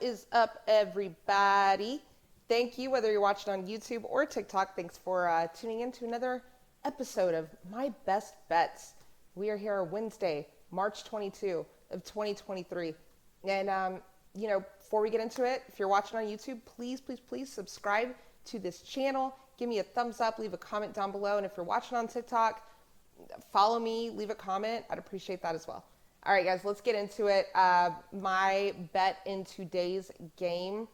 Is up, everybody? Thank you, whether you're watching on YouTube or TikTok. Thanks for tuning in to another episode of My Best Bets. We are here Wednesday, March 22 of 2023. And, before we get into it, if you're watching on YouTube, please subscribe to this channel. Give me a thumbs up, leave a comment down below. And if you're watching on TikTok, follow me, leave a comment. I'd appreciate that as well. All right, guys, let's get into it. My bet in today's game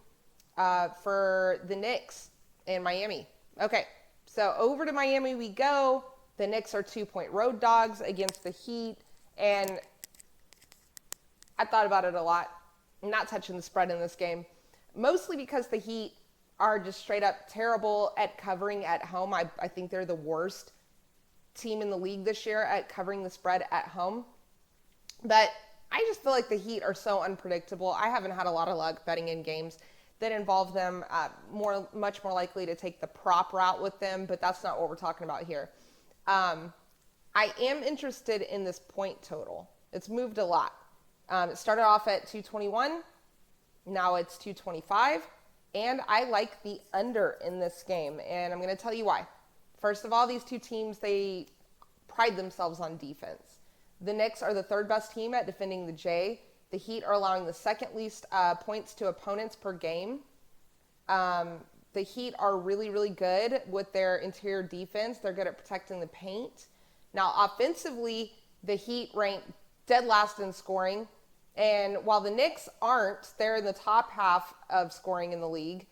for the Knicks and Miami. Okay, so over to Miami we go. The Knicks are 2-point road dogs against the Heat, and I thought about it a lot. I'm not touching the spread in this game, mostly because the Heat are just straight up terrible at covering at home. I think they're the worst team in the league this year at covering the spread at home. But I just feel like the Heat are so unpredictable. I haven't had a lot of luck betting in games that involve them. Much more likely to take the prop route with them, but that's not what we're talking about here. I am interested in this point total. It's moved a lot. It started off at 221. Now it's 225. And I like the under in this game, and I'm going to tell you why. First of all, these two teams, they pride themselves on defense. The Knicks are the third best team at defending the J. The Heat are allowing the second least points to opponents per game. The Heat are really good with their interior defense. They're good at protecting the paint. Now, offensively, the Heat rank dead last in scoring. And while the Knicks aren't, they're in the top half of scoring in the league.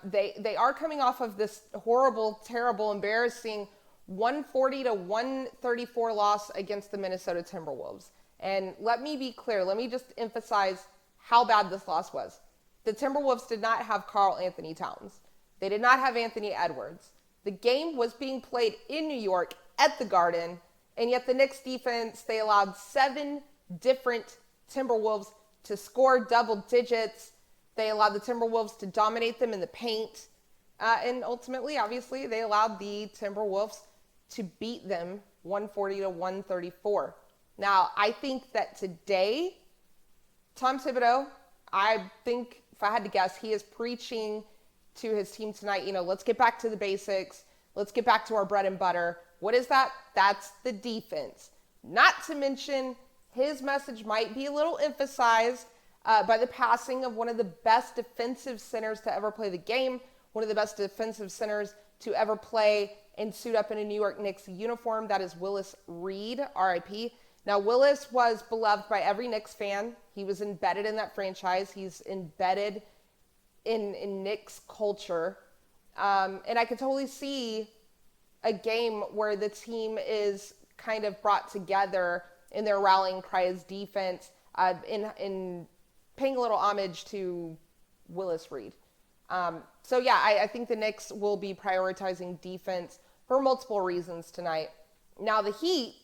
They are coming off of this horrible, terrible, embarrassing 140-134 loss against the Minnesota Timberwolves. And let me be clear. Let me just emphasize how bad this loss was. The Timberwolves did not have Karl Anthony Towns. They did not have Anthony Edwards. The game was being played in New York at the Garden, and yet the Knicks defense, they allowed 7 different Timberwolves to score double digits. They allowed the Timberwolves to dominate them in the paint. And ultimately, obviously, they allowed the Timberwolves to beat them 140-134. Now, I think that today, Tom Thibodeau, I think if I had to guess, he is preaching to his team tonight, let's get back to the basics. Let's get back to our bread and butter. What is that? That's the defense. Not to mention, his message might be a little emphasized by the passing of one of the best defensive centers to ever play the game, one of the best defensive centers to ever play and suit up in a New York Knicks uniform. That is Willis Reed, RIP. Now, Willis was beloved by every Knicks fan. He was embedded in that franchise. He's embedded in Knicks culture. And I could totally see a game where the team is kind of brought together in their rallying cry as defense, in paying a little homage to Willis Reed. I think the Knicks will be prioritizing defense for multiple reasons tonight. Now, the Heat,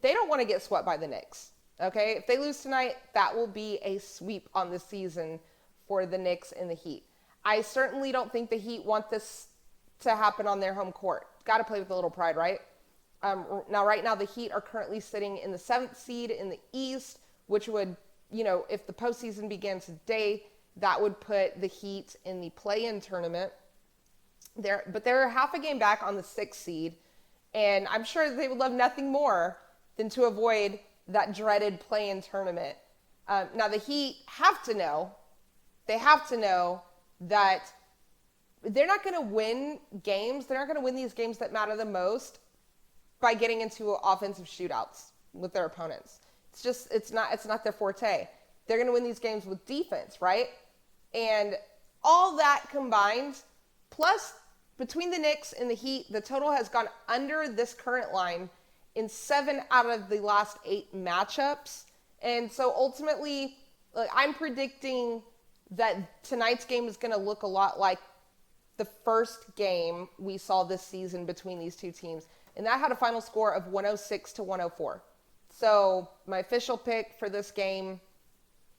they don't want to get swept by the Knicks, okay? If they lose tonight, that will be a sweep on the season for the Knicks and the Heat. I certainly don't think the Heat want this to happen on their home court. Got to play with a little pride, right? Right now, the Heat are currently sitting in the 7th seed in the East, which would, if the postseason began today, that would put the Heat in the play-in tournament. But they're half a game back on the 6th seed, and I'm sure they would love nothing more than to avoid that dreaded play-in tournament. Now, the Heat have to know that they're not going to win games. They're not going to win these games that matter the most by getting into offensive shootouts with their opponents. It's not their forte. They're going to win these games with defense, right? And all that combined, plus between the Knicks and the Heat, the total has gone under this current line in 7 out of the last 8 matchups. And so ultimately, I'm predicting that tonight's game is going to look a lot like the first game we saw this season between these two teams. And that had a final score of 106-104. So my official pick for this game,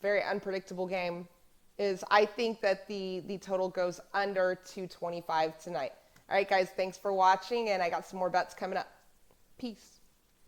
very unpredictable game, is I think that the total goes under 225 tonight. All right, guys, thanks for watching, and I got some more bets coming up. Peace.